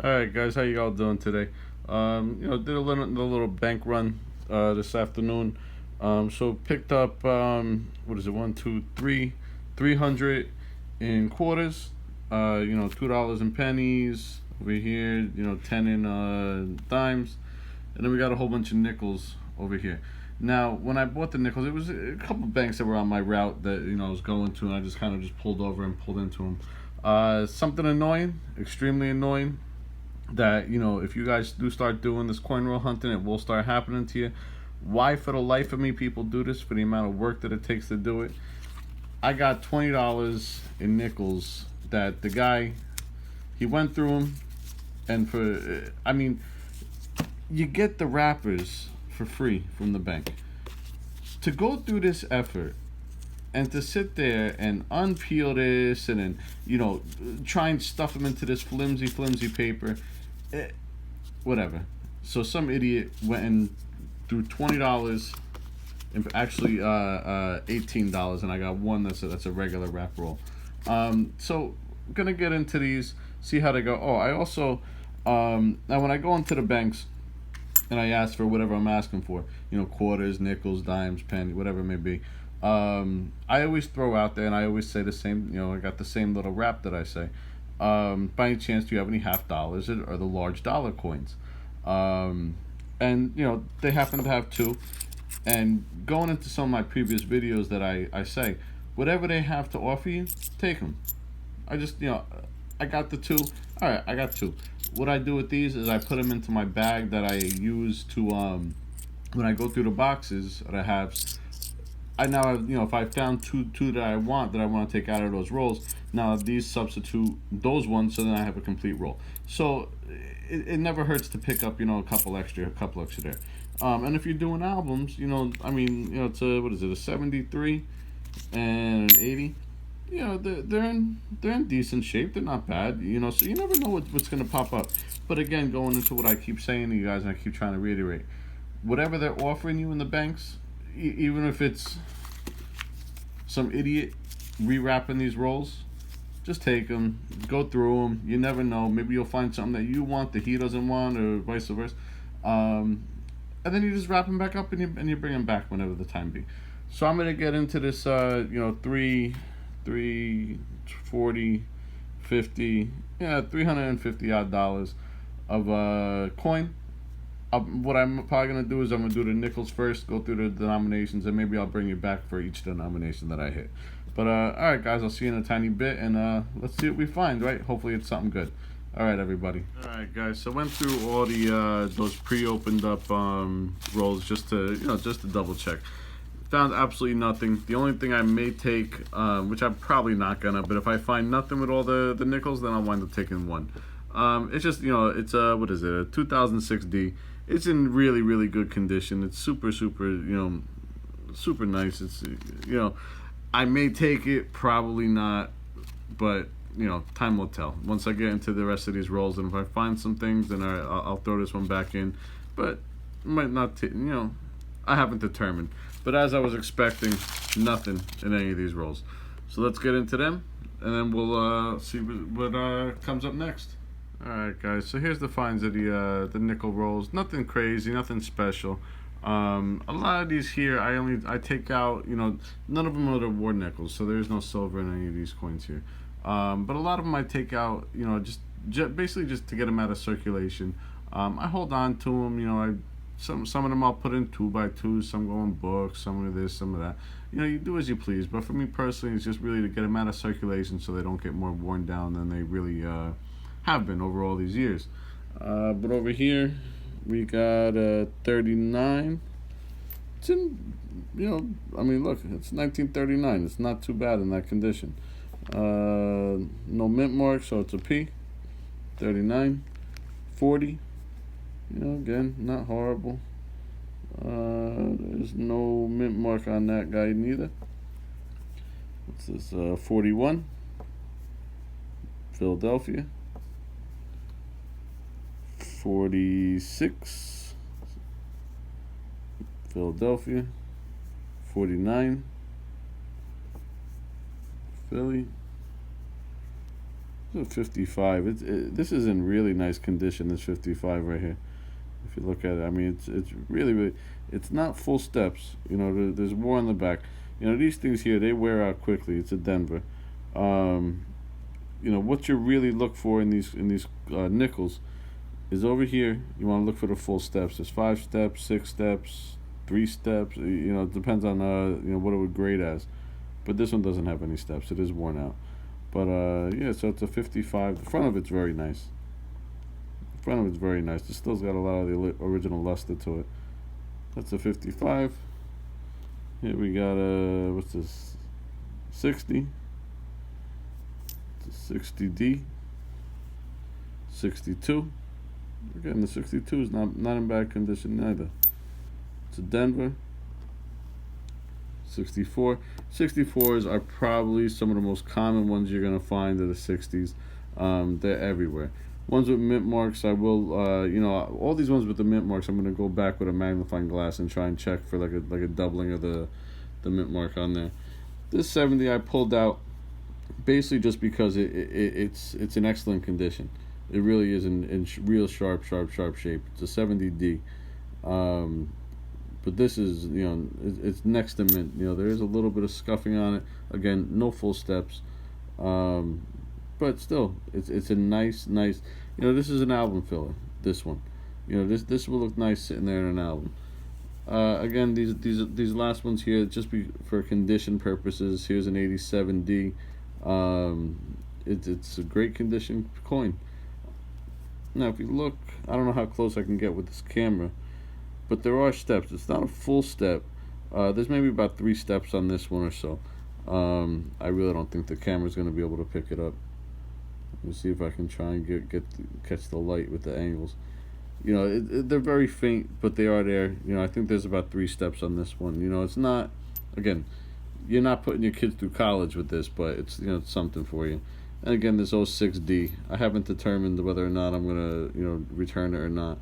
All right, guys, how you all doing today? Did a little bank run this afternoon. So picked up what is it? One, two, three, 300 in quarters. $2 in pennies over here. 10 in dimes, and then we got a whole bunch of nickels over here. Now, when I bought the nickels, it was a couple of banks that were on my route that I was going to, and I just kind of just pulled over and pulled into them. Something annoying, extremely annoying, that if you guys do start doing this coin roll hunting, it will start happening to you. Why, for the life of me, people do this, for the amount of work that it takes to do it? I got $20 in nickels that the guy, he went through them, and you get the wrappers for free from the bank. To go through this effort and to sit there and unpeel this and then try and stuff them into this flimsy paper, eh, whatever. So some idiot went and threw $20, and actually $18, and I got one that's a regular wrap roll. So I'm gonna get into these, see how they go. Oh, I also now when I go into the banks and I ask for whatever I'm asking for, quarters, nickels, dimes, penny, whatever it may be. I always throw out there and I always say the same, I got the same little rap that I say. By any chance, do you have any half dollars or the large dollar coins? And they happen to have two. And going into some of my previous videos that I say, whatever they have to offer you, take them. I just, I got the two. All right, I got two. What I do with these is I put them into my bag that I use to, when I go through the boxes that I have, I now have, if I found two that I want to take out of those rolls, now these substitute those ones, so then I have a complete roll. So it never hurts to pick up, a couple extra there. And if you're doing albums, it's a, what is it, a 73 and an 80. They're in decent shape. They're not bad. So you never know what's gonna pop up. But again, going into what I keep saying to you guys, and I keep trying to reiterate, whatever they're offering you in the banks, even if it's some idiot rewrapping these rolls, just take them, go through them. You never know. Maybe you'll find something that you want that he doesn't want, or vice versa. And then you just wrap them back up and you bring them back whenever the time be. So I'm gonna get into this, 40, 50, yeah, $350 odd dollars of coin. What I'm probably gonna do is I'm gonna do the nickels first, go through the denominations, and maybe I'll bring you back for each denomination that I hit. But all right, guys, I'll see you in a tiny bit, and let's see what we find. Right? Hopefully, it's something good. All right, everybody. All right, guys. So went through all the those pre-opened up rolls just to double check. Found absolutely nothing. The only thing I may take, which I'm probably not gonna, but if I find nothing with all the nickels, then I'll wind up taking one. It's just it's a, what is it, a 2006D. It's in really really good condition. It's super super nice. It's I may take it, probably not, but time will tell. Once I get into the rest of these rolls, and if I find some things, then I'll throw this one back in. But might not. I haven't determined. But as I was expecting, nothing in any of these rolls. So let's get into them, and then we'll see what comes up next. All right, guys. So here's the finds of the nickel rolls. Nothing crazy, nothing special. A lot of these here, I take out. None of them are the war nickels, so there's no silver in any of these coins here. But a lot of them I take out. Basically just to get them out of circulation. I hold on to them. Some of them I'll put in 2x2s. Some go in books. Some of this, some of that. You do as you please. But for me personally, it's just really to get them out of circulation so they don't get more worn down than they really have been over all these years. But over here, we got 39. It's in, look, it's 1939. It's not too bad in that condition. No mint mark, so it's a P. 39. 40. Again, not horrible. There's no mint mark on that guy neither. What's this? 41. Philadelphia. 46. Philadelphia. 49. Philly. 55. This is in really nice condition. This 55 right here. If you look at it, I mean, it's really really. It's not full steps. There's more on the back. These things here, they wear out quickly. It's a Denver. Um, what you really look for in these nickels is over here. You want to look for the full steps. There's 5 steps, 6 steps, 3 steps. It depends on what it would grade as. But this one doesn't have any steps. It is worn out. But yeah, so it's a 55. The front of it's very nice. The front of it's very nice. It still's got a lot of the original luster to it. That's a 55. Here we got a what's this? 60. It's a 60D. 62. Again, the 62 is not in bad condition either. It's a Denver. 64. 64s are probably some of the most common ones you're going to find in the 60s. They're everywhere. Ones with mint marks, I will, all these ones with the mint marks, I'm going to go back with a magnifying glass and try and check for like a doubling of the mint mark on there. This 70 I pulled out basically just because it's in excellent condition. It really is in real sharp shape. It's a 70D. But this is, it's next to mint. There is a little bit of scuffing on it. Again, no full steps. But still, it's a nice. This is an album filler. This one, this will look nice sitting there in an album. Again, these last ones here, just for condition purposes. Here's an 87D. It's a great condition coin. Now, if you look, I don't know how close I can get with this camera, but there are steps. It's not a full step. There's maybe about 3 steps on this one or so. I really don't think the camera's going to be able to pick it up. Let me see if I can try and catch the light with the angles. They're very faint, but they are there. I think there's about 3 steps on this one. It's not, again, you're not putting your kids through college with this, but it's it's something for you. And again, this 06D, I haven't determined whether or not I'm gonna return it or not.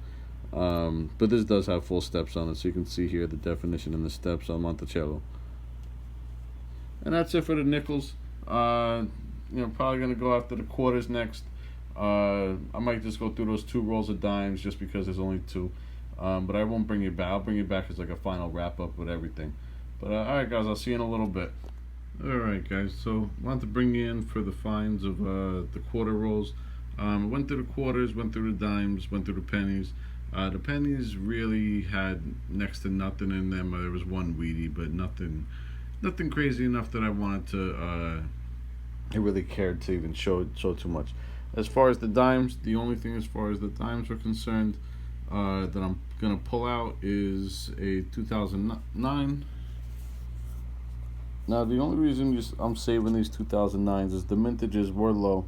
But this does have full steps on it, so you can see here the definition and the steps on Monticello. And that's it for the nickels. Probably gonna go after the quarters next. I might just go through those 2 rolls of dimes just because there's only 2. But I won't bring you back. I'll bring you back as like a final wrap up with everything. But alright guys, I'll see you in a little bit. Alright guys, so I wanted to bring you in for the finds of the quarter rolls. Went through the quarters, went through the dimes, went through the pennies. The pennies really had next to nothing in them. There was one weedy, but nothing crazy enough that I wanted to. I really cared to even show too much. As far as the dimes, the only thing as far as the dimes were concerned that I'm gonna pull out is a 2009. Now the only reason I'm saving these 2009s is the mintages were low,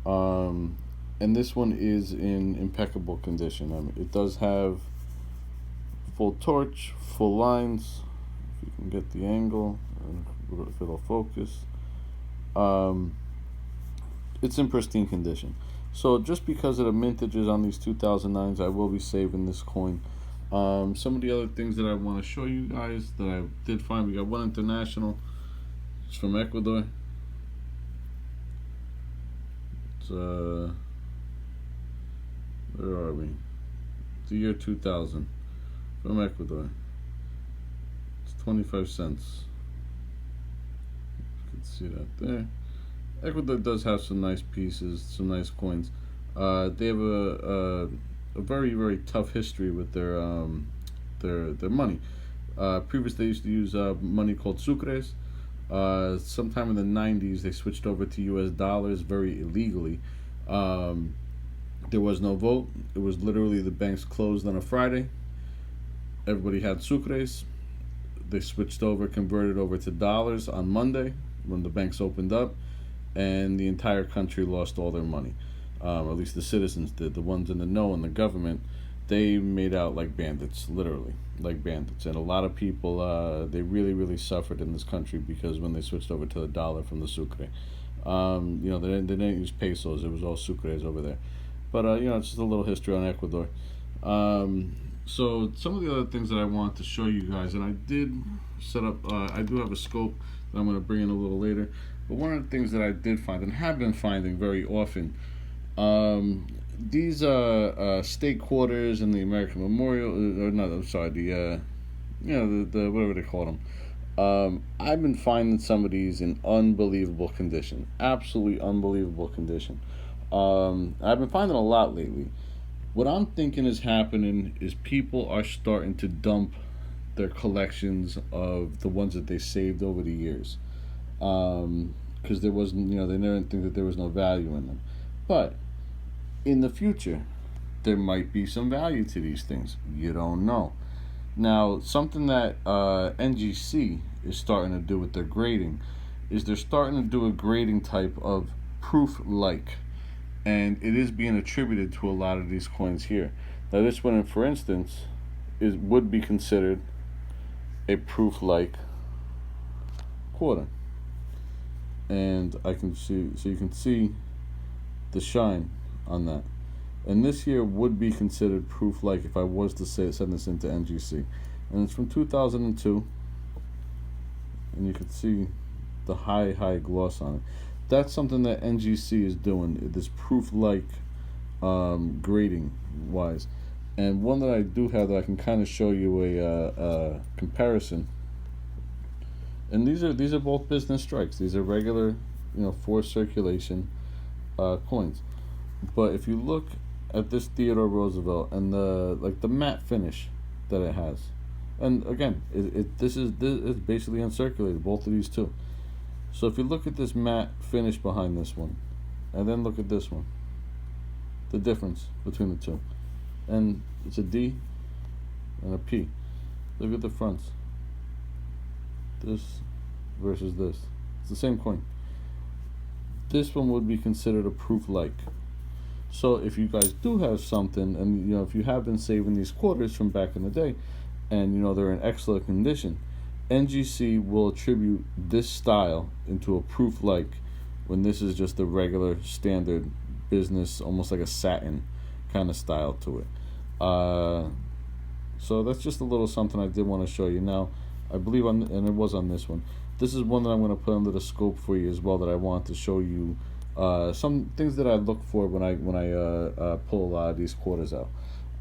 and this one is in impeccable condition. I mean, it does have full torch, full lines. If you can get the angle, if it'll focus. It's in pristine condition. So just because of the mintages on these 2009s, I will be saving this coin. Some of the other things that I want to show you guys that I did find, we got one international. It's from Ecuador. It's where are we? It's the year 2000 from Ecuador. It's 25 cents. You can see that there. Ecuador does have some nice pieces, some nice coins. They have a very, very tough history with their money. Previously, they used to use money called sucres. Sometime in the 90s, they switched over to U.S. dollars very illegally. There was no vote. It was literally the banks closed on a Friday. Everybody had sucres. They switched over, converted over to dollars on Monday when the banks opened up, and the entire country lost all their money. At least the citizens did. The ones in the know and the government, they made out like bandits, literally like bandits. And a lot of people, they really, really suffered in this country because when they switched over to the dollar from the sucre. They didn't use pesos. It was all sucres over there. But, it's just a little history on Ecuador. So some of the other things that I want to show you guys, and I did set up, I do have a scope that I'm going to bring in a little later. But one of the things that I did find and have been finding very often, these state quarters and the American Memorial, or not, I'm sorry, the whatever they call them. I've been finding some of these in unbelievable condition, absolutely unbelievable condition. I've been finding a lot lately. What I'm thinking is happening is people are starting to dump their collections of the ones that they saved over the years, because there wasn't, they never think that there was no value in them. But in the future, there might be some value to these things. You don't know. Now, something that NGC is starting to do with their grading is they're starting to do a grading type of proof like, and it is being attributed to a lot of these coins here. Now, this one, for instance, would be considered a proof like quarter, and I can see, so you can see the shine on that. And this here would be considered proof like if I was to send this into NGC. And it's from 2002. And you can see the high gloss on it. That's something that NGC is doing, this proof like grading wise. And one that I do have that I can kind of show you a comparison. And these are both business strikes. These are regular, for circulation coins. But if you look at this Theodore Roosevelt and the matte finish that it has, and again, this is basically uncirculated, both of these two. So if you look at this matte finish behind this one, and then look at this one, the difference between the two, and it's a D and a P. Look at the fronts. This versus this. It's the same coin. This one would be considered a proof like. So if you guys do have something, and if you have been saving these quarters from back in the day, and they're in excellent condition, NGC will attribute this style into a proof like, when this is just a regular standard business, almost like a satin kind of style to it. So that's just a little something I did want to show you. Now, I believe and it was on this one. This is one that I'm going to put under the scope for you as well, that I want to show you some things that I look for when I pull a lot of these quarters out.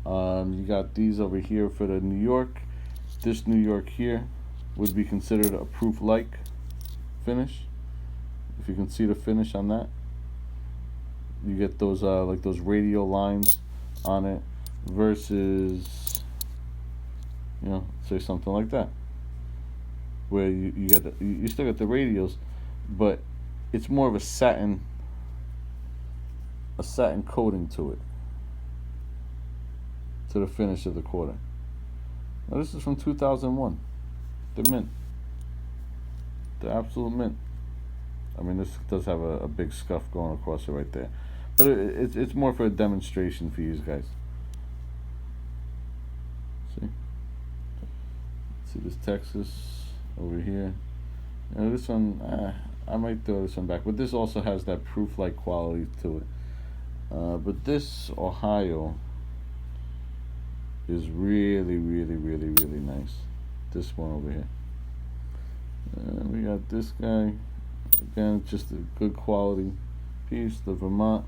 You got these over here for the New York. This New York here would be considered a proof like finish. If you can see the finish on that, you get those like those radial lines on it, versus say something like that, where you get you still get the radials, but it's more of a satin coating to it, to the finish of the quarter. Now this is from 2001, the mint, the absolute mint. I mean, this does have a big scuff going across it right there, but it's more for a demonstration for you guys. See this Texas over here. This one, I might throw this one back, but this also has that proof-like quality to it. But this Ohio is really nice. This one over here. We got this guy. Again, just a good quality piece. The Vermont.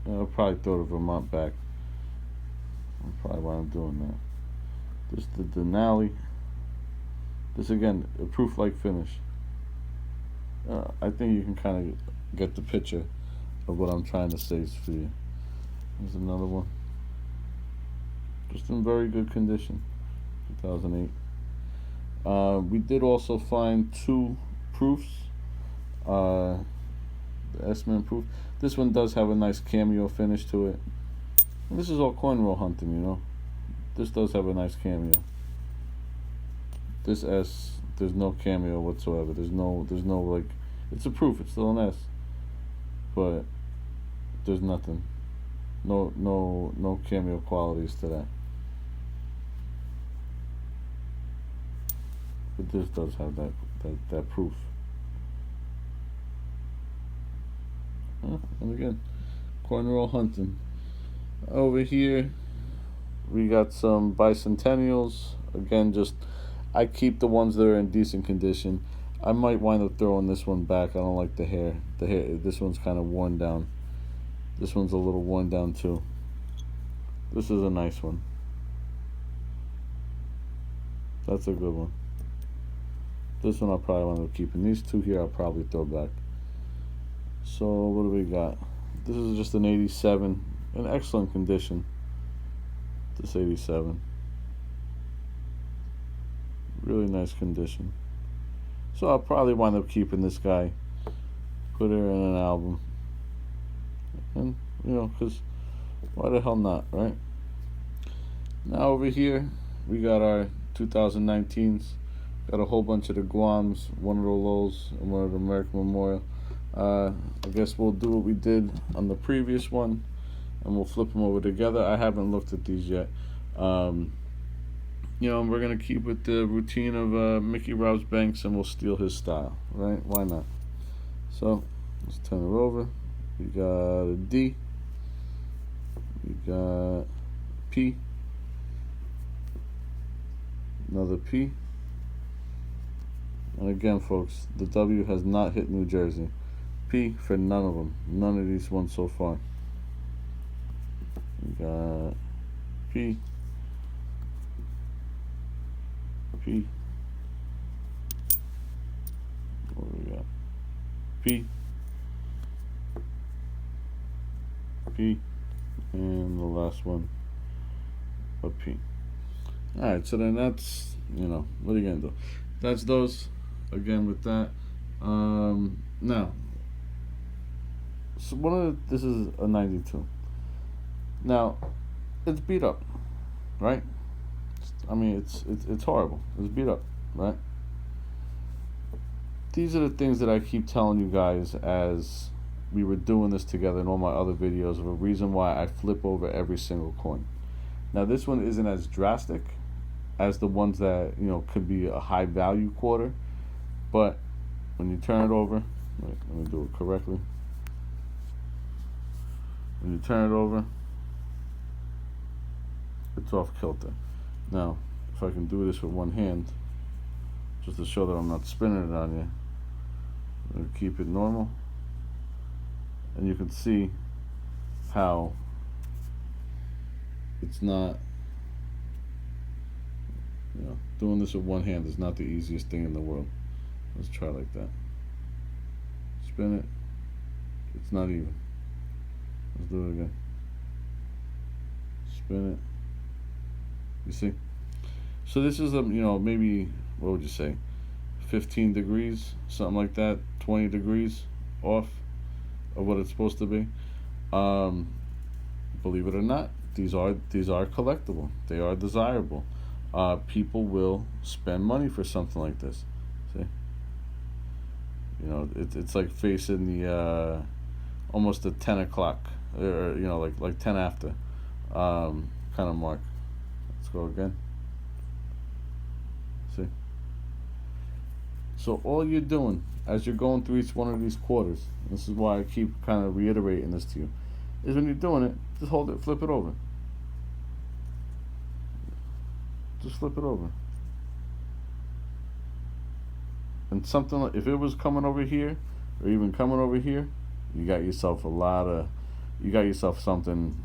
I'll probably throw the Vermont back. That's probably why I'm doing that. This the Denali. This again, a proof-like finish. I think you can kind of get the picture of what I'm trying to say for you. There's another one. Just in very good condition. 2008. We did also find two proofs. The S-Man proof. This one does have a nice cameo finish to it. And this is all coin roll hunting, This does have a nice cameo. This S, there's no cameo whatsoever. There's no like, it's a proof. It's still an S, but there's nothing. No cameo qualities to that. But this does have that proof. And again, coin roll hunting. Over here, we got some bicentennials. Again, just I keep the ones that are in decent condition. I might wind up throwing this one back. I don't like the hair. The hair. This one's kind of worn down. This one's a little worn down too. This is a nice one. That's a good one. This one I'll probably wind up keeping. These two here I'll probably throw back. So what do we got? This is just an 87, in excellent condition. This 87, really nice condition. So I'll probably wind up keeping this guy, put her in an album, and because why the hell not, right? Now over here we got our 2019s. Got a whole bunch of the Guams, one of the Lowe's, and one of the American Memorial. I guess we'll do what we did on the previous one, and we'll flip them over together. I haven't looked at these yet. We're gonna keep with the routine of Mickey Robs Banks, and we'll steal his style, right? Why not? So let's turn it over. We got a D. We got P. Another P. And again, folks, the W has not hit New Jersey. P for none of them. None of these ones so far. We got P. P. What do we got? P. P. And the last one, a P. Alright, so then that's, what are you going to do? That's those. Again with that. Now, so this is a 92. Now, it's beat up, right? I mean, it's horrible. It's beat up, right? These are the things that I keep telling you guys as we were doing this together in all my other videos of a reason why I flip over every single coin. Now, this one isn't as drastic as the ones that, could be a high value quarter, but when you turn it over, wait, let me do it correctly. When you turn it over, it's off kilter. Now, if I can do this with one hand, just to show that I'm not spinning it on you, I'm going to keep it normal, and you can see how it's not, doing this with one hand is not the easiest thing in the world. Let's try like that. Spin it. It's not even. Let's do it again. Spin it. You see? So this is maybe, what would you say, 15 degrees, something like that, 20 degrees off of what it's supposed to be. Believe it or not, these are collectible. They are desirable. People will spend money for something like this. See? It's like facing the almost the 10 o'clock, or like 10 after kind of mark. Let's go again. See? So all you're doing as you're going through each one of these quarters, and this is why I keep kind of reiterating this to you, is when you're doing it, just hold it, flip it over. Just flip it over. And something like, if it was coming over here, or even coming over here, you got yourself something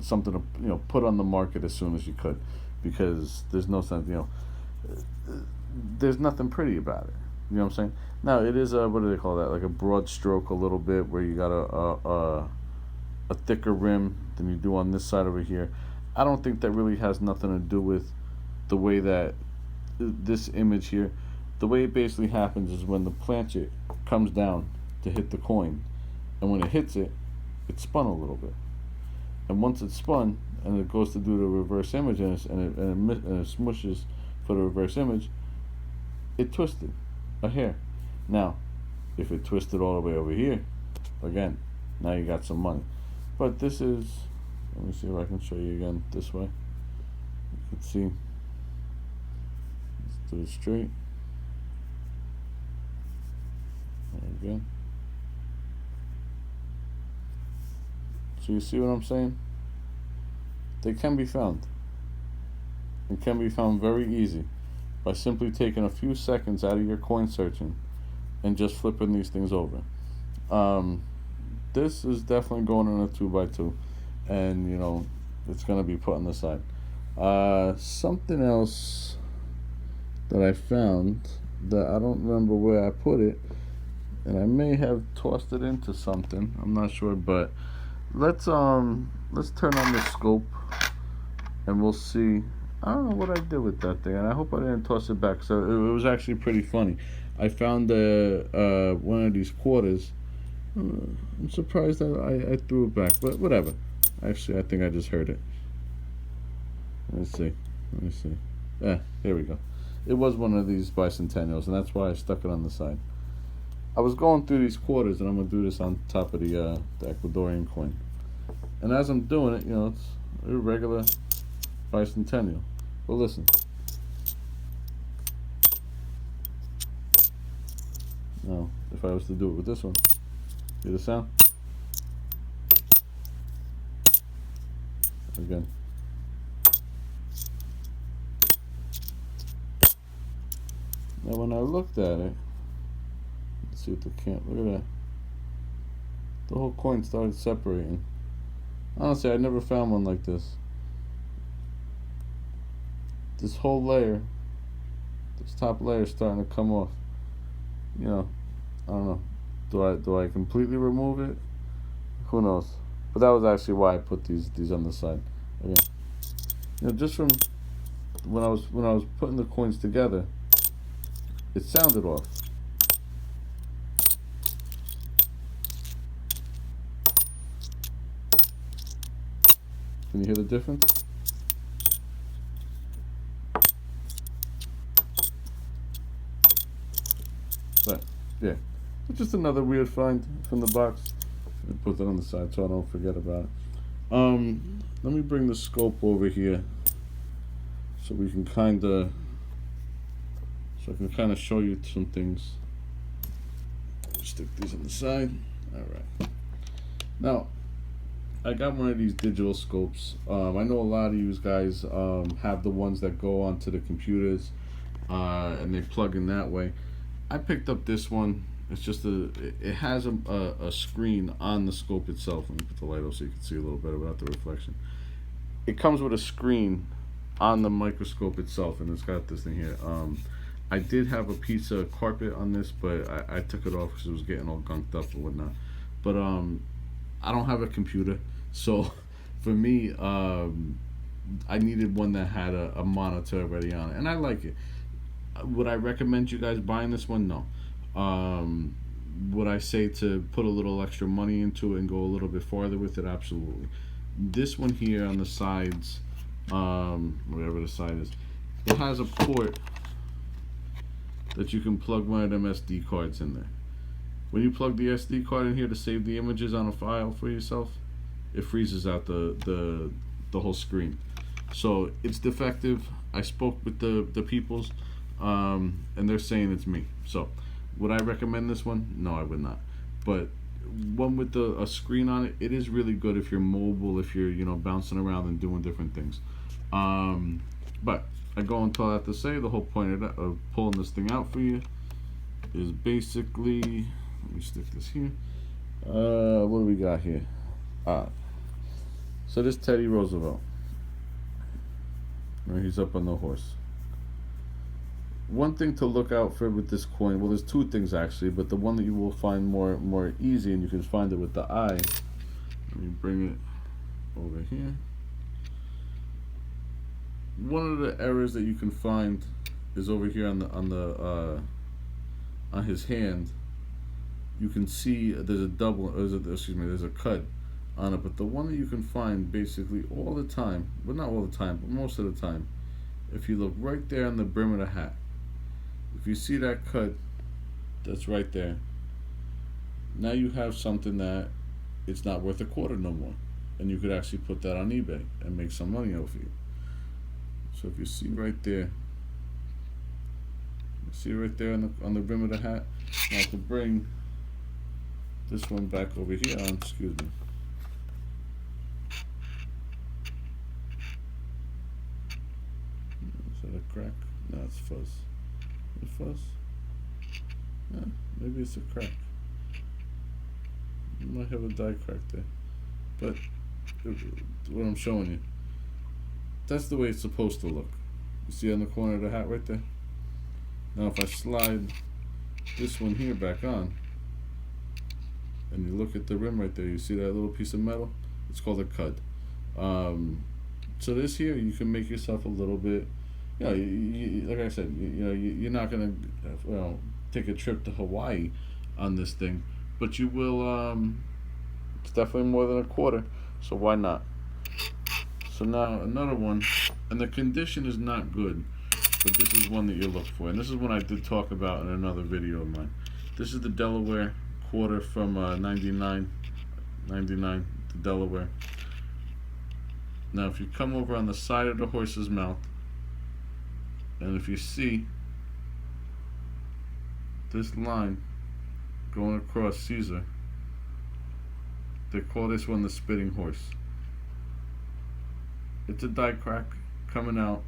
to put on the market as soon as you could, because there's no sense, there's nothing pretty about it. You know what I'm saying? Now it is what do they call that? Like a broad stroke a little bit, where you got a thicker rim than you do on this side over here. I don't think that really has nothing to do with the way that this image here. The way it basically happens is when the planchet comes down to hit the coin, and when it hits it, it's spun a little bit. And once it's spun, and it goes to do the reverse image, and it smushes for the reverse image, it twisted a hair. Now, if it twisted all the way over here, again, now you got some money. But this is, let me see if I can show you again this way. You can see. Let's do it straight. There we go. So you see what I'm saying? They can be found. It can be found very easy by simply taking a few seconds out of your coin searching and just flipping these things over. Um, this is definitely going in a 2x2, and it's gonna be put on the side. Something else that I found that I don't remember where I put it, and I may have tossed it into something. I'm not sure, but let's turn on the scope and we'll see. I don't know what I did with that thing, and I hope I didn't toss it back. So it was actually pretty funny. I found one of these quarters. I'm surprised that I threw it back, but whatever. Actually, I think I just heard it. Let's see. Let me see. Here we go. It was one of these bicentennials, and that's why I stuck it on the side. I was going through these quarters, and I'm gonna do this on top of the Ecuadorian coin. And as I'm doing it, it's a regular bicentennial. But listen. Now, if I was to do it with this one, hear the sound? Again. Now, when I looked at it, let's see if the camp. Look at that. The whole coin started separating. Honestly, I never found one like this. This whole layer, this top layer, is starting to come off. I don't know. Do I completely remove it? Who knows? But that was actually why I put these on the side. Again, just from when I was putting the coins together, it sounded off. Can you hear the difference? But yeah, it's just another weird find from the box. And put that on the side so I don't forget about it. Let me bring the scope over here so we can I can kind of show you some things. Stick these on the side. All right. Now, I got one of these digital scopes. I know a lot of you guys have the ones that go onto the computers and they plug in that way. I picked up this one. It's just it has a screen on the scope itself. Let me put the light up so you can see a little better without the reflection. It comes with a screen on the microscope itself, and it's got this thing here. I did have a piece of carpet on this, but I took it off because it was getting all gunked up and whatnot. But I don't have a computer, so for me, I needed one that had a monitor already on it, and I like it. Would I recommend you guys buying this one? No. Would I say to put a little extra money into it and go a little bit farther with it? Absolutely. This one here on the sides, whatever the side is, it has a port that you can plug one of them SD cards in there. When you plug the SD card in here to save the images on a file for yourself, it freezes out the whole screen. So it's defective. I spoke with the peoples, and they're saying it's me. So would I recommend this one? No, I would not. But one with a screen on it, it is really good if you're mobile, if you're bouncing around and doing different things. But I go until I have to say the whole point of pulling this thing out for you is basically, let me stick this here. What do we got here? So this Teddy Roosevelt. Right, he's up on the horse. One thing to look out for with this coin, well, there's two things actually, but the one that you will find more easy, and you can find it with the eye. Let me bring it over here. One of the errors that you can find is over here on his hand. You can see there's a cut on it, but the one that you can find basically all the time, well, not all the time, but most of the time, if you look right there on the brim of the hat, if you see that cut that's right there, now you have something that it's not worth a quarter no more, and you could actually put that on eBay and make some money off you. So if you see right there, on the brim of the hat. Now to bring this one back over here, excuse me. Is that a crack? No, it's fuzz. The fuzz? Yeah, maybe it's a crack. You might have a die crack there. But what I'm showing you, that's the way it's supposed to look. You see on the corner of the hat right there? Now if I slide this one here back on, and you look at the rim right there, you see that little piece of metal? It's called a cud. Um, so this here, you can make yourself a little bit, like I said, you're not gonna, take a trip to Hawaii on this thing, but you will. It's definitely more than a quarter, so why not? So now another one, and the condition is not good, but this is one that you look for, and this is one I did talk about in another video of mine. This is the Delaware quarter from 99 to Delaware. Now if you come over on the side of the horse's mouth, and if you see this line going across Caesar, they call this one the spitting horse. It's a die crack coming out,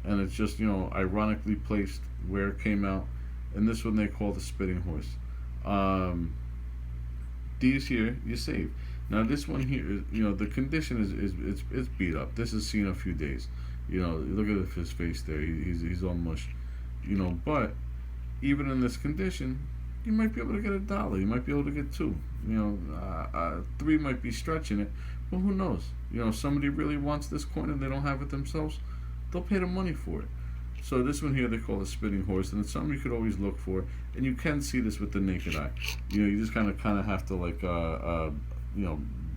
and it's just, ironically placed where it came out, and this one they call the spitting horse. These here you save. Now this one here, the condition is it's beat up. This has seen a few days. Look at his face there. He's all mush. But even in this condition, you might be able to get $1. You might be able to get two. Three might be stretching it, but who knows? If somebody really wants this coin and they don't have it themselves, they'll pay the money for it. So this one here they call a spitting horse, and it's something you could always look for, and you can see this with the naked eye. You just kind of have to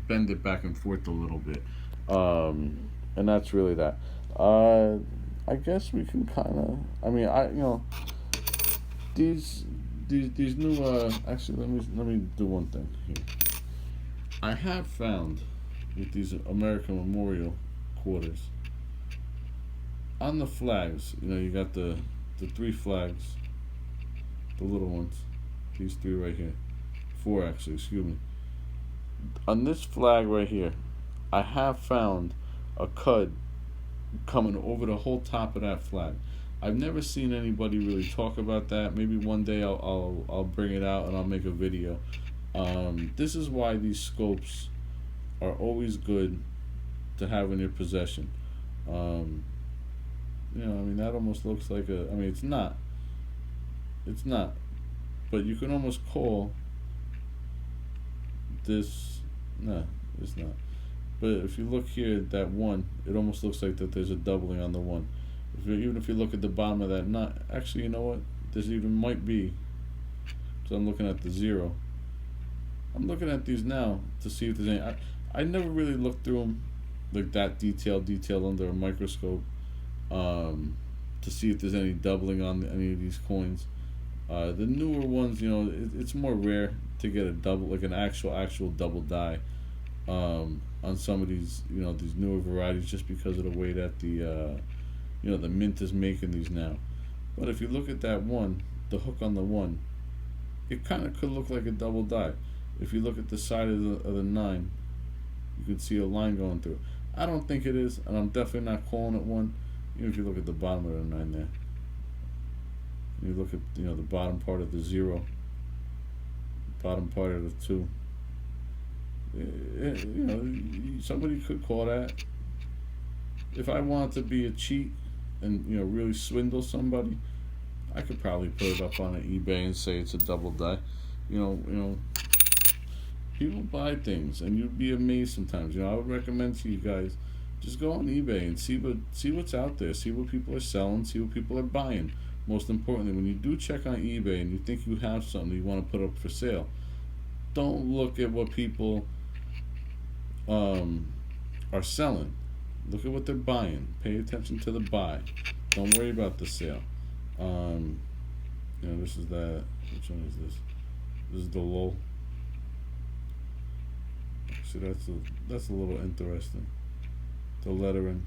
bend it back and forth a little bit, and that's really that. I guess we can kind of. These new. Actually, let me do one thing here. I have found with these American Memorial quarters, on the flags, you got the 3 flags, the little ones, these 3 right here, 4 actually, excuse me. On this flag right here, I have found a cud coming over the whole top of that flag. I've never seen anybody really talk about that. Maybe one day I'll bring it out and I'll make a video. This is why these scopes are always good to have in your possession. That almost looks like it's not. It's not. But you can almost call this, no, it's not. But if you look here at that 1, it almost looks like that there's a doubling on the 1. Even if you look at the bottom of that knot, actually, you know what? There's even might be. So I'm looking at the 0. I'm looking at these now to see if there's any. I never really looked through them like that detail under a microscope to see if there's any doubling on any of these coins. The newer ones, it's more rare to get a double, like an actual double die on some of these, these newer varieties, just because of the way that the mint is making these now. But if you look at that 1, the hook on the 1, it kind of could look like a double die. If you look at the side of the 9, you could see a line going through. I don't think it is, and I'm definitely not calling it one. Even if you look at the bottom of the 9 there, you look at the bottom part of the 0, bottom part of the 2. Somebody could call that. If I wanted to be a cheat and really swindle somebody, I could probably put it up on an eBay and say it's a double die. People buy things, and you'd be amazed sometimes. I would recommend to you guys, just go on eBay and see what's out there, see what people are selling, see what people are buying. Most importantly, when you do check on eBay and you think you have something you want to put up for sale, don't look at what people are selling. Look at what they're buying. Pay attention to the buy. Don't worry about the sale. This is that. Which one is this? This is the low. See, that's a little interesting. The lettering.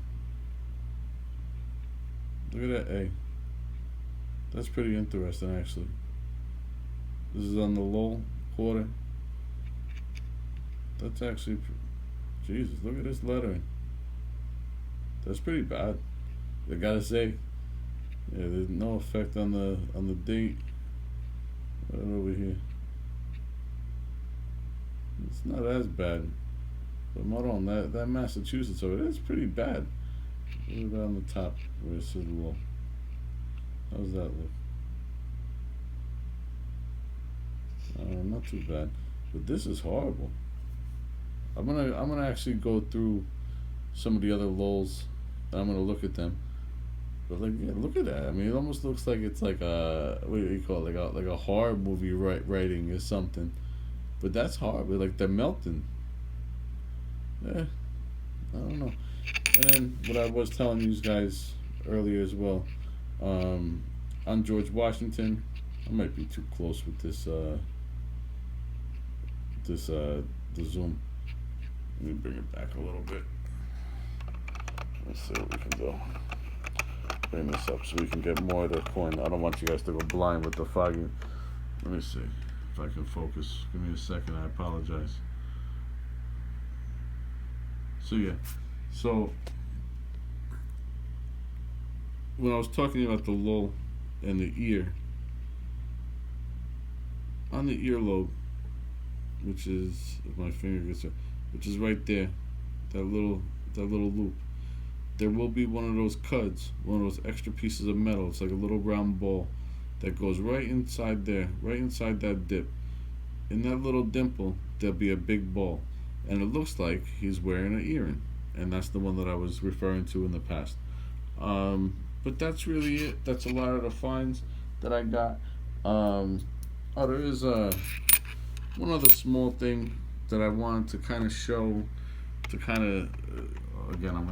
Look at that A. That's pretty interesting, actually. This is on the low quarter. That's actually, Jesus, look at this lettering. That's pretty bad. I gotta say, there's no effect on the date. Right over here. It's not as bad. But Maron, that Massachusetts over there is pretty bad. What about on the top where it says low? How does that look? Not too bad. But this is horrible. I'm gonna actually go through some of the other lulls. I'm gonna look at them. But like, yeah, look at that. I mean, it almost looks like it's like a, what do you call it? Like a horror movie writing or something. But that's horrible. Like they're melting. Yeah, I don't know. And then what I was telling you guys earlier as well, um, on George Washington, I might be too close with the zoom. Let me bring it back a little bit. Let's see what we can do. Bring this up so we can get more of the coin. I don't want you guys to go blind with the fogging. Let me see if I can focus. Give me a second. I apologize. So yeah, so when I was talking about the lull and the ear, on the earlobe, which is, if my finger gets there, which is right there, that little loop. There will be one of those cuds, one of those extra pieces of metal. It's like a little round ball that goes right inside there, right inside that dip. In that little dimple, there'll be a big ball, and it looks like he's wearing an earring, and that's the one that I was referring to in the past. But that's really it. That's a lot of the finds that I got. There is one other small thing that I wanted to kind of show, to kind of again, I'm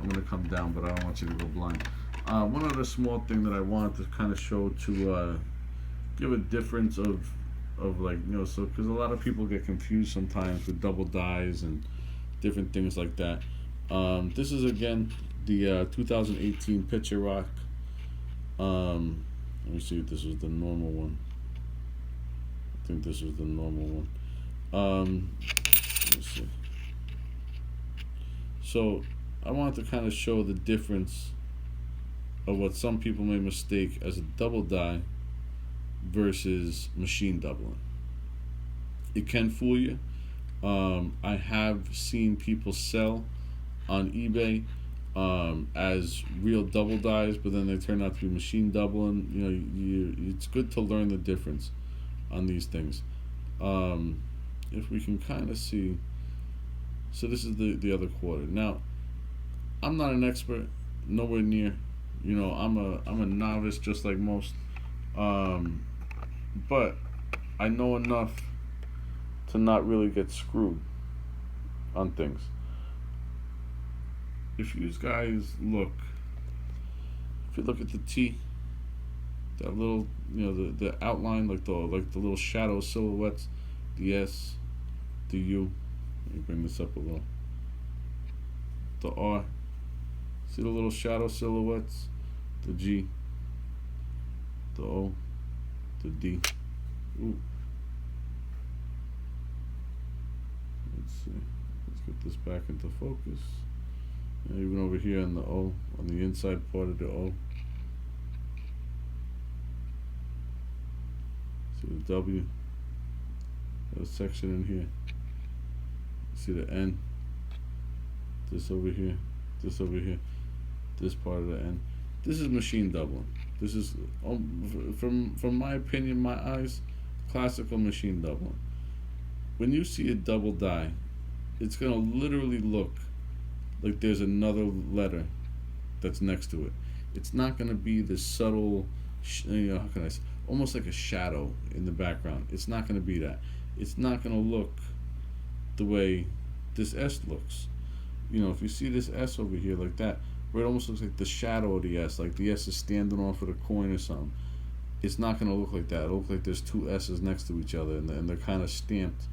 gonna come down, but I don't want you to go blind. One other small thing that I wanted to kind of show to give a difference of like, so because a lot of people get confused sometimes with double dyes and different things like that. This is again the 2018 Picture Rock. Let me see if this was the normal one. I think this was the normal one. Let me see. So I wanted to kind of show the difference of what some people may mistake as a double dye versus machine doubling. It can fool you. I have seen people sell on eBay as real double dyes, but then they turn out to be machine doubling. It's good to learn the difference on these things. If we can kind of see, so this is the other quarter. Now, I'm not an expert, nowhere near. I'm a novice just like most, but I know enough to not really get screwed on things. If you guys look, if you look at the T, that little, the outline, like the little shadow silhouettes, the S, the U. Let me bring this up a little. The R. See the little shadow silhouettes? The G. The O. The D. Ooh. Let's see. Let's get this back into focus. And even over here on the O, on the inside part of the O. See the W. There's a section in here. See the N. This over here. This over here. This part of the N. This is machine doubling. This is, from my opinion, my eyes, classical machine doubling. When you see a double die, it's gonna literally look like there's another letter that's next to it. It's not gonna be this subtle, how can I say, almost like a shadow in the background. It's not gonna be that. It's not gonna look the way this S looks. If you see this S over here like that, where it almost looks like the shadow of the S, like the S is standing off of the coin or something, it's not going to look like that. It'll look like there's two S's next to each other, and they're kind of stamped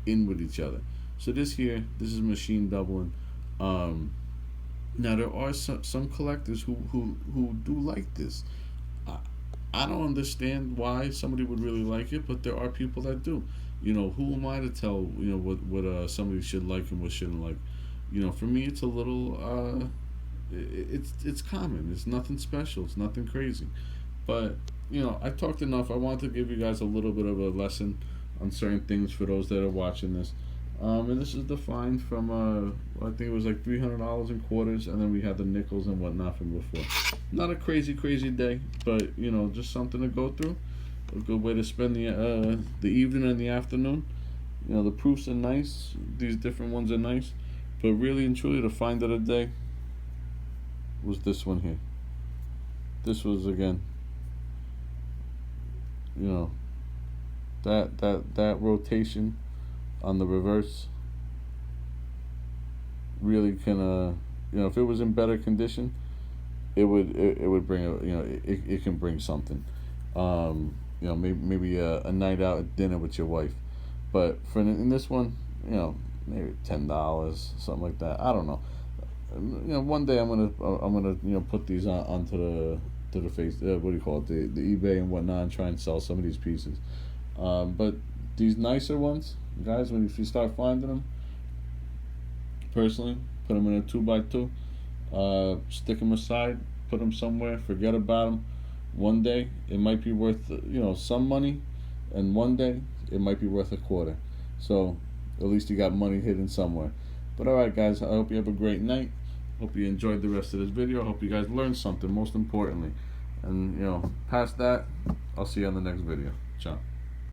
in with each other. So this is machine doubling. Now there are some collectors who do like this. I don't understand why somebody would really like it, but there are people that do. Who am I to tell what somebody should like and what shouldn't like? For me, it's a little it's common. It's nothing special. It's nothing crazy. But you know, I talked enough. I want to give you guys a little bit of a lesson on certain things for those that are watching this. And this is defined from I think it was like $300 in quarters, and then we had the nickels and whatnot from before. Not a crazy day, but you know, just something to go through. A good way to spend the evening and the afternoon. You know, the proofs are nice. These different ones are nice, but really and truly, the find of the day was this one here. This was, again, you know, that rotation on the reverse really can you know, if it was in better condition, it would bring a, you know, it can bring something. You know, maybe a night out at dinner with your wife. But for in this one, you know, maybe $10, something like that. I don't know. You know, one day I'm gonna you know, put these onto the face. What do you call it? The eBay and whatnot, and try and sell some of these pieces. But these nicer ones, guys, if you start finding them, personally, put them in a 2x2. Stick them aside. Put them somewhere. Forget about them. One day it might be worth, you know, some money, and one day it might be worth a quarter. So at least you got money hidden somewhere. But alright, guys, I hope you have a great night. Hope you enjoyed the rest of this video. I hope you guys learned something, most importantly. And you know, past that, I'll see you on the next video. Ciao.